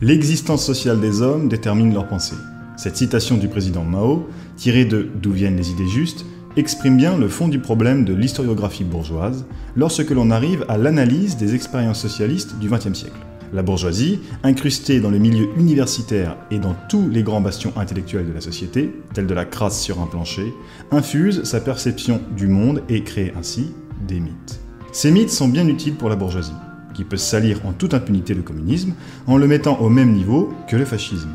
L'existence sociale des hommes détermine leur pensée. Cette citation du président Mao, tirée de « D'où viennent les idées justes », exprime bien le fond du problème de l'historiographie bourgeoise lorsque l'on arrive à l'analyse des expériences socialistes du XXe siècle. La bourgeoisie, incrustée dans le milieu universitaire et dans tous les grands bastions intellectuels de la société, tels de la crasse sur un plancher, infuse sa perception du monde et crée ainsi des mythes. Ces mythes sont bien utiles pour la bourgeoisie, qui peut salir en toute impunité le communisme en le mettant au même niveau que le fascisme.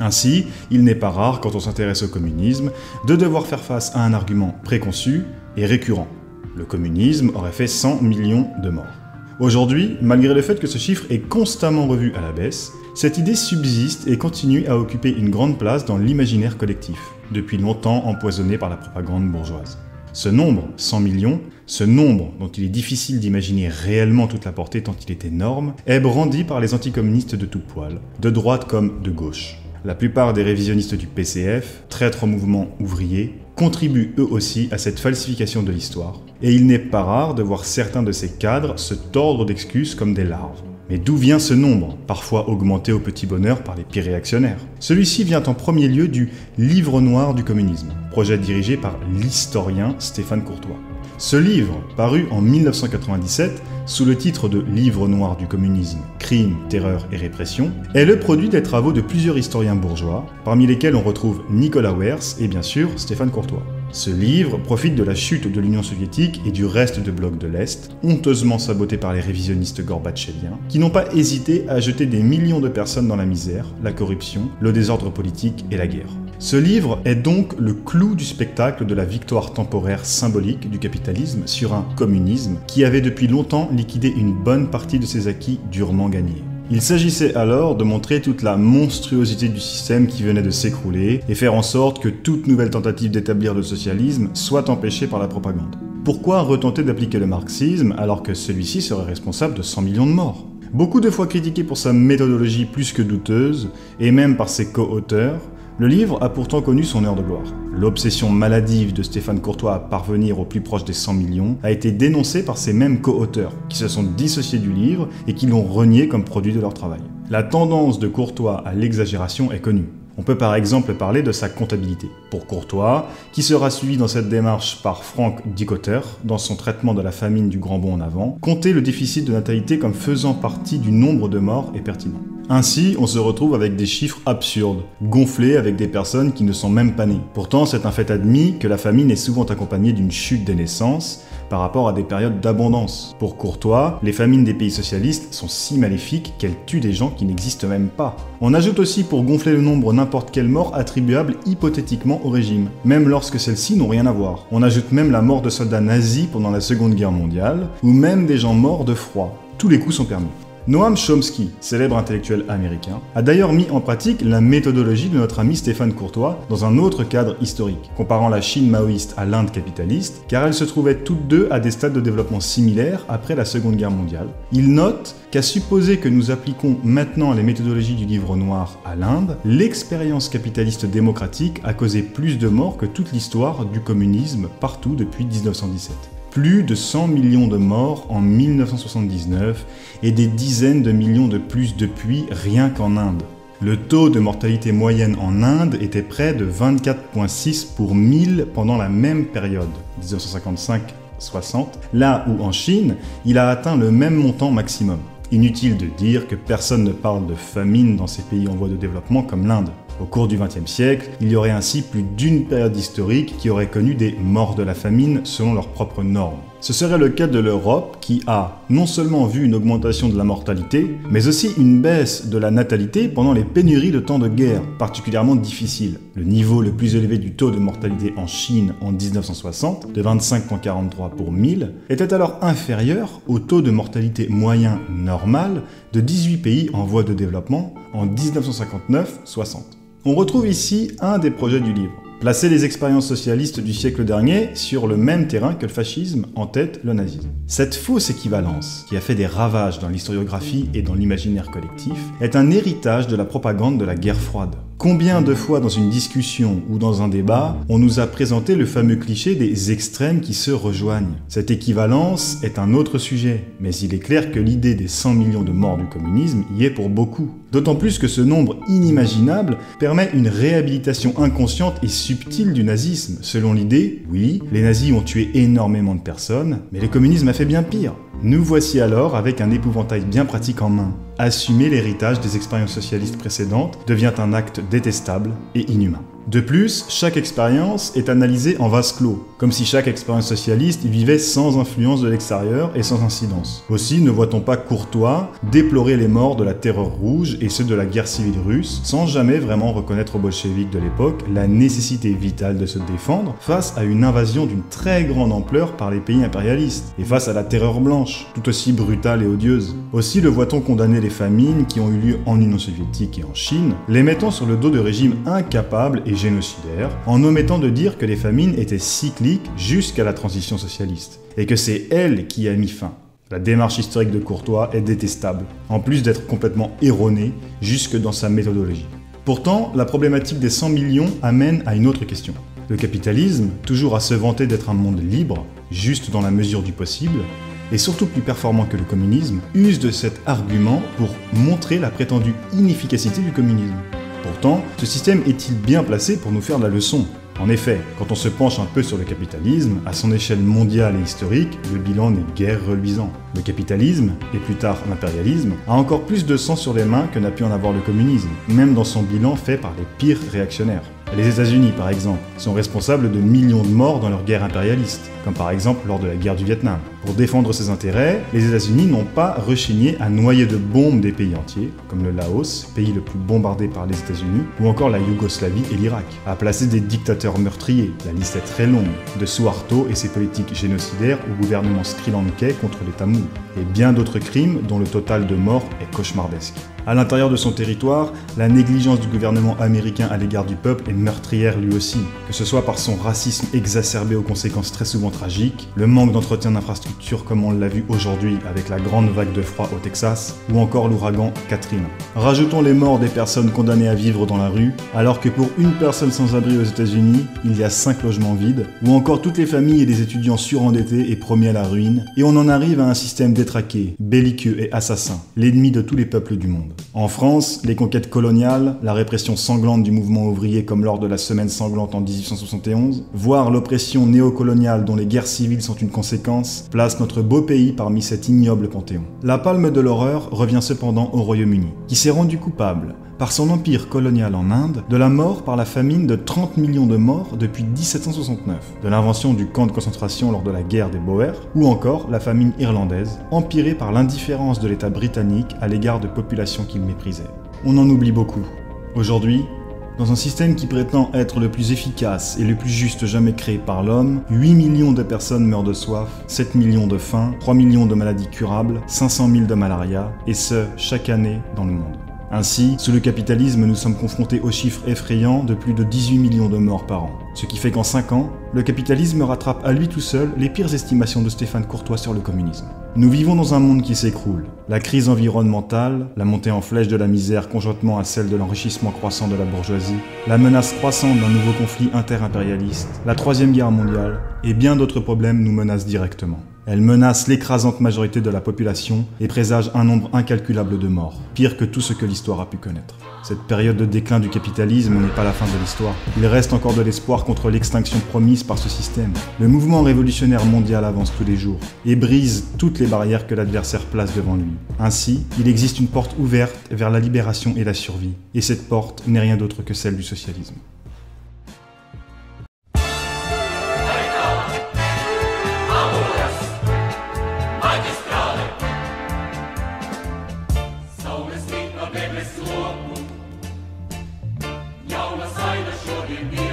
Ainsi, il n'est pas rare, quand on s'intéresse au communisme, de devoir faire face à un argument préconçu et récurrent. Le communisme aurait fait 100 millions de morts. Aujourd'hui, malgré le fait que ce chiffre est constamment revu à la baisse, cette idée subsiste et continue à occuper une grande place dans l'imaginaire collectif, depuis longtemps empoisonné par la propagande bourgeoise. Ce nombre, 100 millions, ce nombre dont il est difficile d'imaginer réellement toute la portée tant il est énorme, est brandi par les anticommunistes de tout poil, de droite comme de gauche. La plupart des révisionnistes du PCF, traîtres au mouvement ouvrier, contribuent eux aussi à cette falsification de l'histoire, et il n'est pas rare de voir certains de ces cadres se tordre d'excuses comme des larves. Mais d'où vient ce nombre, parfois augmenté au petit bonheur par les pires réactionnaires? Celui-ci vient en premier lieu du Livre noir du communisme, projet dirigé par l'historien Stéphane Courtois. Ce livre, paru en 1997, sous le titre de Livre noir du communisme, crimes, terreur et répression, est le produit des travaux de plusieurs historiens bourgeois, parmi lesquels on retrouve Nicolas Wers et bien sûr Stéphane Courtois. Ce livre profite de la chute de l'Union soviétique et du reste de bloc de l'Est, honteusement saboté par les révisionnistes gorbatcheviens, qui n'ont pas hésité à jeter des millions de personnes dans la misère, la corruption, le désordre politique et la guerre. Ce livre est donc le clou du spectacle de la victoire temporaire symbolique du capitalisme sur un communisme qui avait depuis longtemps liquidé une bonne partie de ses acquis durement gagnés. Il s'agissait alors de montrer toute la monstruosité du système qui venait de s'écrouler et faire en sorte que toute nouvelle tentative d'établir le socialisme soit empêchée par la propagande. Pourquoi retenter d'appliquer le marxisme alors que celui-ci serait responsable de 100 millions de morts ? Beaucoup de fois critiqué pour sa méthodologie plus que douteuse, et même par ses co-auteurs, le livre a pourtant connu son heure de gloire. L'obsession maladive de Stéphane Courtois à parvenir au plus proche des 100 millions a été dénoncée par ses mêmes co-auteurs, qui se sont dissociés du livre et qui l'ont renié comme produit de leur travail. La tendance de Courtois à l'exagération est connue. On peut par exemple parler de sa comptabilité. Pour Courtois, qui sera suivi dans cette démarche par Frank Dikötter, dans son traitement de la famine du Grand Bond en avant, compter le déficit de natalité comme faisant partie du nombre de morts est pertinent. Ainsi, on se retrouve avec des chiffres absurdes, gonflés avec des personnes qui ne sont même pas nées. Pourtant, c'est un fait admis que la famine est souvent accompagnée d'une chute des naissances par rapport à des périodes d'abondance. Pour Courtois, les famines des pays socialistes sont si maléfiques qu'elles tuent des gens qui n'existent même pas. On ajoute aussi pour gonfler le nombre n'importe quelle mort attribuable hypothétiquement au régime, même lorsque celles-ci n'ont rien à voir. On ajoute même la mort de soldats nazis pendant la Seconde Guerre mondiale, ou même des gens morts de froid. Tous les coups sont permis. Noam Chomsky, célèbre intellectuel américain, a d'ailleurs mis en pratique la méthodologie de notre ami Stéphane Courtois dans un autre cadre historique, comparant la Chine maoïste à l'Inde capitaliste, car elles se trouvaient toutes deux à des stades de développement similaires après la Seconde Guerre mondiale. Il note qu'à supposer que nous appliquons maintenant les méthodologies du Livre noir à l'Inde, l'expérience capitaliste démocratique a causé plus de morts que toute l'histoire du communisme partout depuis 1917. Plus de 100 millions de morts en 1979 et des dizaines de millions de plus depuis rien qu'en Inde. Le taux de mortalité moyenne en Inde était près de 24,6 pour 1000 pendant la même période, 1955-60, là où en Chine, il a atteint le même montant maximum. Inutile de dire que personne ne parle de famine dans ces pays en voie de développement comme l'Inde. Au cours du XXe siècle, il y aurait ainsi plus d'une période historique qui aurait connu des morts de la famine selon leurs propres normes. Ce serait le cas de l'Europe qui a non seulement vu une augmentation de la mortalité, mais aussi une baisse de la natalité pendant les pénuries de temps de guerre, particulièrement difficiles. Le niveau le plus élevé du taux de mortalité en Chine en 1960, de 25,43 pour 1000, était alors inférieur au taux de mortalité moyen normal de 18 pays en voie de développement en 1959-60. On retrouve ici un des projets du livre. Placer les expériences socialistes du siècle dernier sur le même terrain que le fascisme, en tête le nazisme. Cette fausse équivalence, qui a fait des ravages dans l'historiographie et dans l'imaginaire collectif, est un héritage de la propagande de la guerre froide. Combien de fois dans une discussion ou dans un débat, on nous a présenté le fameux cliché des extrêmes qui se rejoignent? Cette équivalence est un autre sujet, mais il est clair que l'idée des 100 millions de morts du communisme y est pour beaucoup. D'autant plus que ce nombre inimaginable permet une réhabilitation inconsciente et subtile du nazisme. Selon l'idée, oui, les nazis ont tué énormément de personnes, mais le communisme a fait bien pire. Nous voici alors avec un épouvantail bien pratique en main. Assumer l'héritage des expériences socialistes précédentes devient un acte détestable et inhumain. De plus, chaque expérience est analysée en vase clos, comme si chaque expérience socialiste y vivait sans influence de l'extérieur et sans incidence. Aussi, ne voit-on pas Courtois déplorer les morts de la Terreur rouge et ceux de la guerre civile russe, sans jamais vraiment reconnaître aux bolcheviks de l'époque la nécessité vitale de se défendre face à une invasion d'une très grande ampleur par les pays impérialistes, et face à la Terreur blanche, tout aussi brutale et odieuse. Aussi le voit-on condamner les famines qui ont eu lieu en Union soviétique et en Chine, les mettant sur le dos de régimes incapables et génocidaires, en omettant de dire que les famines étaient cycliques jusqu'à la transition socialiste, et que c'est elle qui a mis fin. La démarche historique de Courtois est détestable, en plus d'être complètement erronée jusque dans sa méthodologie. Pourtant, la problématique des 100 millions amène à une autre question. Le capitalisme, toujours à se vanter d'être un monde libre, juste dans la mesure du possible, et surtout plus performant que le communisme, use de cet argument pour montrer la prétendue inefficacité du communisme. Pourtant, ce système est-il bien placé pour nous faire de la leçon? En effet, quand on se penche un peu sur le capitalisme, à son échelle mondiale et historique, le bilan n'est guère reluisant. Le capitalisme, et plus tard l'impérialisme, a encore plus de sang sur les mains que n'a pu en avoir le communisme, même dans son bilan fait par les pires réactionnaires. Les États-Unis, par exemple, sont responsables de millions de morts dans leur guerre impérialiste, comme par exemple lors de la guerre du Vietnam. Pour défendre ses intérêts, les États-Unis n'ont pas rechigné à noyer de bombes des pays entiers, comme le Laos, pays le plus bombardé par les États-Unis, ou encore la Yougoslavie et l'Irak, à placer des dictateurs meurtriers, la liste est très longue, de Suharto et ses politiques génocidaires au gouvernement sri-lankais contre les Tamouls, et bien d'autres crimes dont le total de morts est cauchemardesque. À l'intérieur de son territoire, la négligence du gouvernement américain à l'égard du peuple est meurtrière lui aussi, que ce soit par son racisme exacerbé aux conséquences très souvent tragiques, le manque d'entretien d'infrastructures comme on l'a vu aujourd'hui avec la grande vague de froid au Texas, ou encore l'ouragan Katrina. Rajoutons les morts des personnes condamnées à vivre dans la rue, alors que pour une personne sans abri aux États-Unis, il y a 5 logements vides, ou encore toutes les familles et les étudiants surendettés et promis à la ruine, et on en arrive à un système détraqué, belliqueux et assassin, l'ennemi de tous les peuples du monde. En France, les conquêtes coloniales, la répression sanglante du mouvement ouvrier comme lors de la Semaine sanglante en 1871, voire l'oppression néocoloniale dont les guerres civiles sont une conséquence, placent notre beau pays parmi cet ignoble panthéon. La palme de l'horreur revient cependant au Royaume-Uni, qui s'est rendu coupable, par son empire colonial en Inde, de la mort par la famine de 30 millions de morts depuis 1769, de l'invention du camp de concentration lors de la guerre des Boers, ou encore la famine irlandaise, empirée par l'indifférence de l'État britannique à l'égard de populations qu'il méprisait. On en oublie beaucoup. Aujourd'hui, dans un système qui prétend être le plus efficace et le plus juste jamais créé par l'homme, 8 millions de personnes meurent de soif, 7 millions de faim, 3 millions de maladies curables, 500 000 de malaria, et ce, chaque année dans le monde. Ainsi, sous le capitalisme, nous sommes confrontés aux chiffres effrayants de plus de 18 millions de morts par an. Ce qui fait qu'en 5 ans, le capitalisme rattrape à lui tout seul les pires estimations de Stéphane Courtois sur le communisme. Nous vivons dans un monde qui s'écroule. La crise environnementale, la montée en flèche de la misère conjointement à celle de l'enrichissement croissant de la bourgeoisie, la menace croissante d'un nouveau conflit interimpérialiste, la Troisième Guerre mondiale et bien d'autres problèmes nous menacent directement. Elle menace l'écrasante majorité de la population et présage un nombre incalculable de morts, pire que tout ce que l'histoire a pu connaître. Cette période de déclin du capitalisme n'est pas la fin de l'histoire. Il reste encore de l'espoir contre l'extinction promise par ce système. Le mouvement révolutionnaire mondial avance tous les jours et brise toutes les barrières que l'adversaire place devant lui. Ainsi, il existe une porte ouverte vers la libération et la survie. Et cette porte n'est rien d'autre que celle du socialisme. Miał na sajdę siodiem